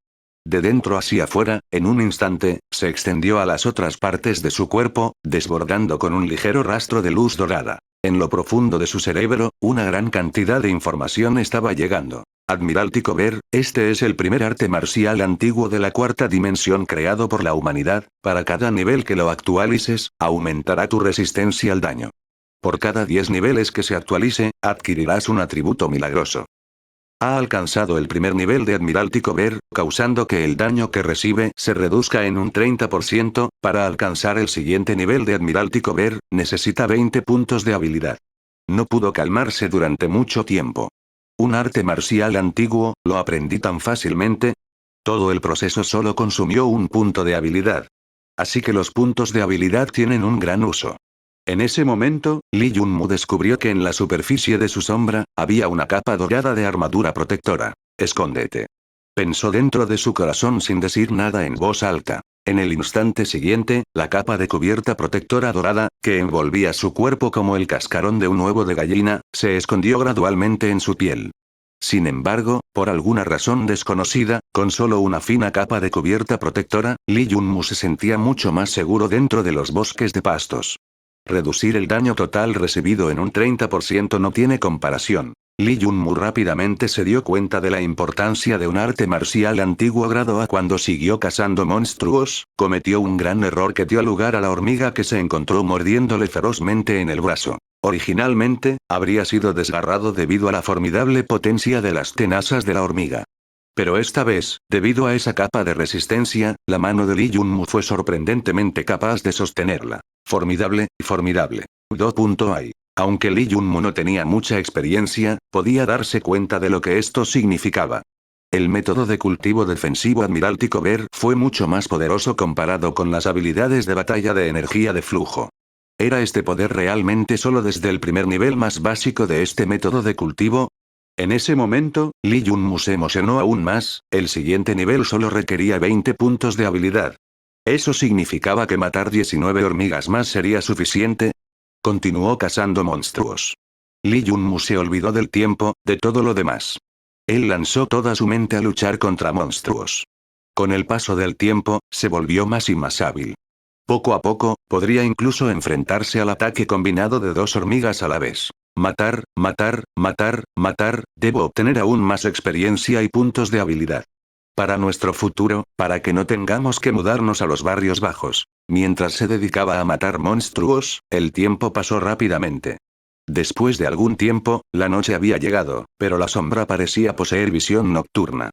Speaker 1: De dentro hacia afuera, en un instante, se extendió a las otras partes de su cuerpo, desbordando con un ligero rastro de luz dorada. En lo profundo de su cerebro, una gran cantidad de información estaba llegando. Admiráltico ver, este es el primer arte marcial antiguo de la cuarta dimensión creado por la humanidad, para cada nivel que lo actualices, aumentará tu resistencia al daño. Por cada 10 niveles que se actualice, adquirirás un atributo milagroso. Ha alcanzado el primer nivel de Admiralty Cover, causando que el daño que recibe se reduzca en un 30%. Para alcanzar el siguiente nivel de Admiralty Cover, necesita 20 puntos de habilidad. No pudo calmarse durante mucho tiempo. Un arte marcial antiguo, lo aprendí tan fácilmente. Todo el proceso solo consumió un punto de habilidad. Así que los puntos de habilidad tienen un gran uso. En ese momento, Li Yunmu descubrió que en la superficie de su sombra, había una capa dorada de armadura protectora. Escóndete. Pensó dentro de su corazón sin decir nada en voz alta. En el instante siguiente, la capa de cubierta protectora dorada, que envolvía su cuerpo como el cascarón de un huevo de gallina, se escondió gradualmente en su piel. Sin embargo, por alguna razón desconocida, con solo una fina capa de cubierta protectora, Li Yunmu se sentía mucho más seguro dentro de los bosques de pastos. Reducir el daño total recibido en un 30% no tiene comparación. Li Yunmu rápidamente se dio cuenta de la importancia de un arte marcial antiguo grado A cuando siguió cazando monstruos, cometió un gran error que dio lugar a la hormiga que se encontró mordiéndole ferozmente en el brazo. Originalmente, habría sido desgarrado debido a la formidable potencia de las tenazas de la hormiga. Pero esta vez, debido a esa capa de resistencia, la mano de Li Yunmu fue sorprendentemente capaz de sostenerla. Formidable, formidable. Aunque Li Yunmu no tenía mucha experiencia, podía darse cuenta de lo que esto significaba. El método de cultivo defensivo Admiralty Cover fue mucho más poderoso comparado con las habilidades de batalla de energía de flujo. ¿Era este poder realmente solo desde el primer nivel más básico de este método de cultivo? En ese momento, Li Yunmu se emocionó aún más, el siguiente nivel solo requería 20 puntos de habilidad. ¿Eso significaba que matar 19 hormigas más sería suficiente? Continuó cazando monstruos. Li Yunmu se olvidó del tiempo, de todo lo demás. Él lanzó toda su mente a luchar contra monstruos. Con el paso del tiempo, se volvió más y más hábil. Poco a poco, podría incluso enfrentarse al ataque combinado de 2 hormigas a la vez. Matar, matar, matar, matar, debo obtener aún más experiencia y puntos de habilidad. Para nuestro futuro, para que no tengamos que mudarnos a los barrios bajos. Mientras se dedicaba a matar monstruos, el tiempo pasó rápidamente. Después de algún tiempo, la noche había llegado, pero la sombra parecía poseer visión nocturna.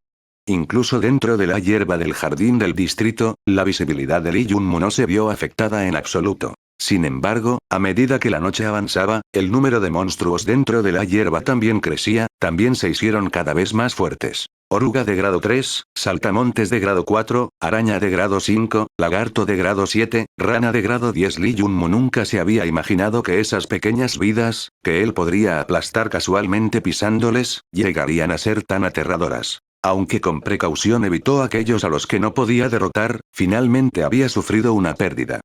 Speaker 1: Incluso dentro de la hierba del jardín del distrito, la visibilidad de Li Yunmu no se vio afectada en absoluto. Sin embargo, a medida que la noche avanzaba, el número de monstruos dentro de la hierba también crecía, también se hicieron cada vez más fuertes. Oruga de grado 3, saltamontes de grado 4, araña de grado 5, lagarto de grado 7, rana de grado 10. Li Yunmu nunca se había imaginado que esas pequeñas vidas, que él podría aplastar casualmente pisándoles, llegarían a ser tan aterradoras. Aunque con precaución evitó aquellos a los que no podía derrotar, finalmente había sufrido una pérdida.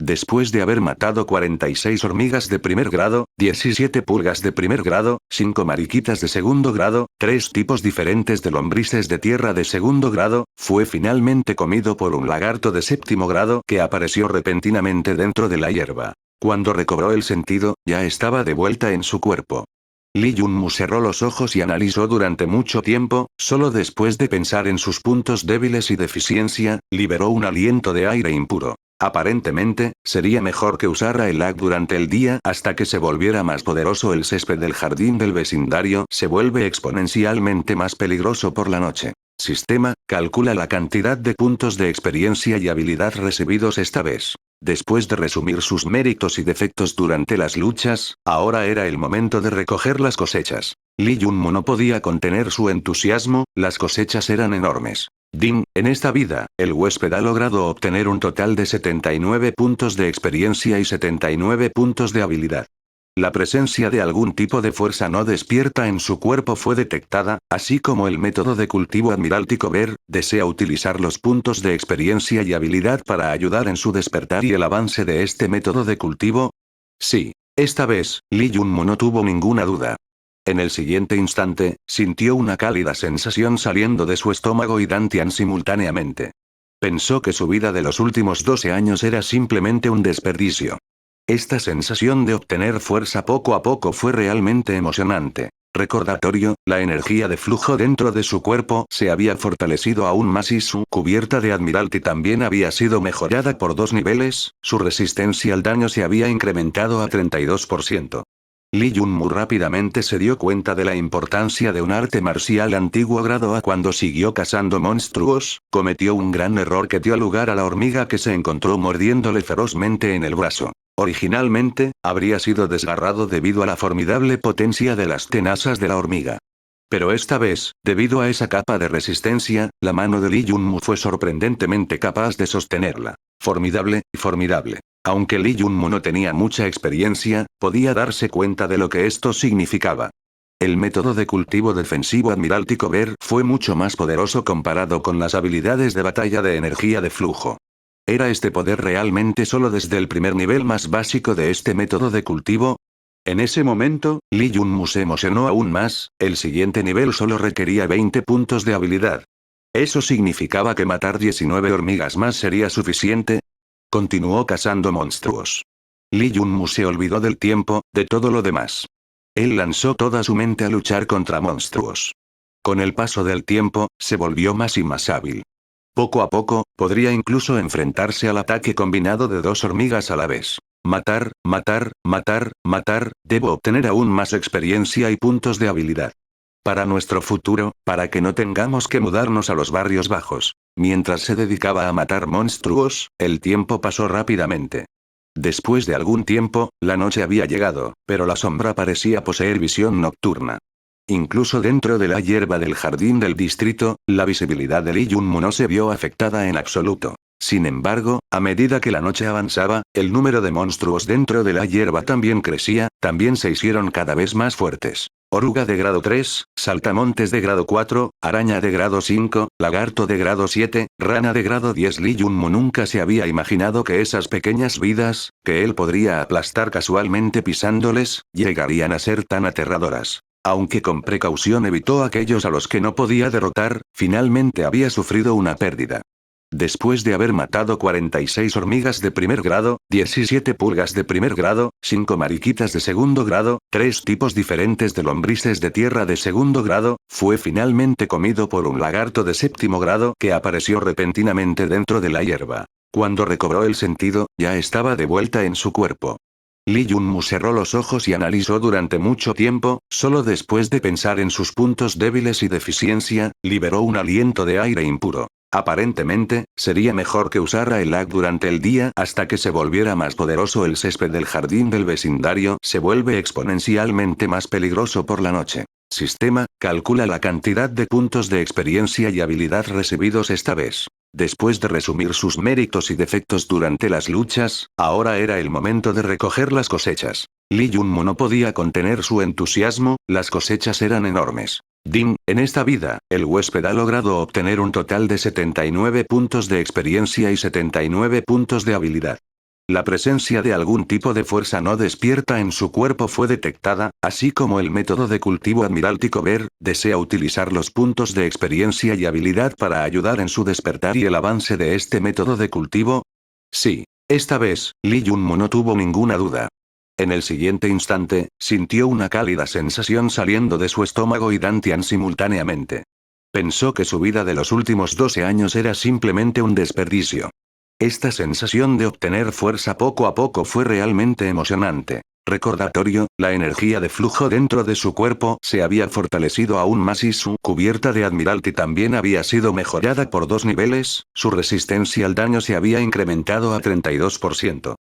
Speaker 1: Después de haber matado 46 hormigas de primer grado, 17 pulgas de primer grado, 5 mariquitas de segundo grado, 3 tipos diferentes de lombrices de tierra de segundo grado, fue finalmente comido por un lagarto de séptimo grado que apareció repentinamente dentro de la hierba. Cuando recobró el sentido, ya estaba de vuelta en su cuerpo. Li Yunmu cerró los ojos y analizó durante mucho tiempo, solo después de pensar en sus puntos débiles y deficiencia, liberó un aliento de aire impuro. Aparentemente, sería mejor que usara el lag durante el día hasta que se volviera más poderoso. El césped del jardín del vecindario se vuelve exponencialmente más peligroso por la noche. Sistema, calcula la cantidad de puntos de experiencia y habilidad recibidos esta vez. Después de resumir sus méritos y defectos durante las luchas, ahora era el momento de recoger las cosechas. Li Yunmu no podía contener su entusiasmo, las cosechas eran enormes. En esta vida, el huésped ha logrado obtener un total de 79 puntos de experiencia y 79 puntos de habilidad. La presencia de algún tipo de fuerza no despierta en su cuerpo fue detectada, así como el método de cultivo Admiralty Cover. ¿Desea utilizar los puntos de experiencia y habilidad para ayudar en su despertar y el avance de este método de cultivo? Sí. Esta vez, Li Yunmu no tuvo ninguna duda. En el siguiente instante, sintió una cálida sensación saliendo de su estómago y dantian simultáneamente. Pensó que su vida de los últimos 12 años era simplemente un desperdicio. Esta sensación de obtener fuerza poco a poco fue realmente emocionante. Recordatorio, la energía de flujo dentro de su cuerpo se había fortalecido aún más y su cubierta de Admiralty también había sido mejorada por 2 niveles, su resistencia al daño se había incrementado a 32%. Lee Junmu rápidamente se dio cuenta de la importancia de un arte marcial antiguo grado A cuando siguió cazando monstruos, cometió un gran error que dio lugar a la hormiga que se encontró mordiéndole ferozmente en el brazo. Originalmente, habría sido desgarrado debido a la formidable potencia de las tenazas de la hormiga. Pero esta vez, debido a esa capa de resistencia, la mano de Lee Junmu fue sorprendentemente capaz de sostenerla. Formidable, formidable. Aunque Lee Junmu no tenía mucha experiencia, podía darse cuenta de lo que esto significaba. El método de cultivo defensivo Admiralty Cover fue mucho más poderoso comparado con las habilidades de batalla de energía de flujo. ¿Era este poder realmente solo desde el primer nivel más básico de este método de cultivo? En ese momento, Lee Junmu se emocionó aún más, el siguiente nivel solo requería 20 puntos de habilidad. ¿Eso significaba que matar 19 hormigas más sería suficiente? Continuó cazando monstruos. Lee Junmu se olvidó del tiempo, de todo lo demás. Él lanzó toda su mente a luchar contra monstruos. Con el paso del tiempo, se volvió más y más hábil. Poco a poco, podría incluso enfrentarse al ataque combinado de 2 hormigas a la vez. Matar, matar, matar, matar, debo obtener aún más experiencia y puntos de habilidad. Para nuestro futuro, para que no tengamos que mudarnos a los barrios bajos. Mientras se dedicaba a matar monstruos, el tiempo pasó rápidamente. Después de algún tiempo, la noche había llegado, pero la sombra parecía poseer visión nocturna. Incluso dentro de la hierba del jardín del distrito, la visibilidad de Lee Junmu no se vio afectada en absoluto. Sin embargo, a medida que la noche avanzaba, el número de monstruos dentro de la hierba también crecía, también se hicieron cada vez más fuertes. Oruga de grado 3, saltamontes de grado 4, araña de grado 5, lagarto de grado 7, rana de grado 10. Lee Junmu nunca se había imaginado que esas pequeñas vidas, que él podría aplastar casualmente pisándoles, llegarían a ser tan aterradoras. Aunque con precaución evitó a aquellos a los que no podía derrotar, finalmente había sufrido una pérdida. Después de haber matado 46 hormigas de primer grado, 17 pulgas de primer grado, 5 mariquitas de segundo grado, 3 tipos diferentes de lombrices de tierra de segundo grado, fue finalmente comido por un lagarto de séptimo grado que apareció repentinamente dentro de la hierba. Cuando recobró el sentido, ya estaba de vuelta en su cuerpo. Lee Junmu cerró los ojos y analizó durante mucho tiempo, solo después de pensar en sus puntos débiles y deficiencia, liberó un aliento de aire impuro. Aparentemente, sería mejor que usara el lag durante el día hasta que se volviera más poderoso. El césped del jardín del vecindario se vuelve exponencialmente más peligroso por la noche. Sistema, calcula la cantidad de puntos de experiencia y habilidad recibidos esta vez. Después de resumir sus méritos y defectos durante las luchas, ahora era el momento de recoger las cosechas. Lee Junmu no podía contener su entusiasmo, las cosechas eran enormes. Ding, en esta vida, el huésped ha logrado obtener un total de 79 puntos de experiencia y 79 puntos de habilidad. La presencia de algún tipo de fuerza no despierta en su cuerpo fue detectada, así como el método de cultivo Admiralty Cover, desea utilizar los puntos de experiencia y habilidad para ayudar en su despertar y el avance de este método de cultivo. Sí. Esta vez, Lee Junmu no tuvo ninguna duda. En el siguiente instante, sintió una cálida sensación saliendo de su estómago y dantian simultáneamente. Pensó que su vida de los últimos 12 años era simplemente un desperdicio. Esta sensación de obtener fuerza poco a poco fue realmente emocionante. Recordatorio, la energía de flujo dentro de su cuerpo se había fortalecido aún más y su cubierta de Admiralty también había sido mejorada por 2 niveles, su resistencia al daño se había incrementado a 32%.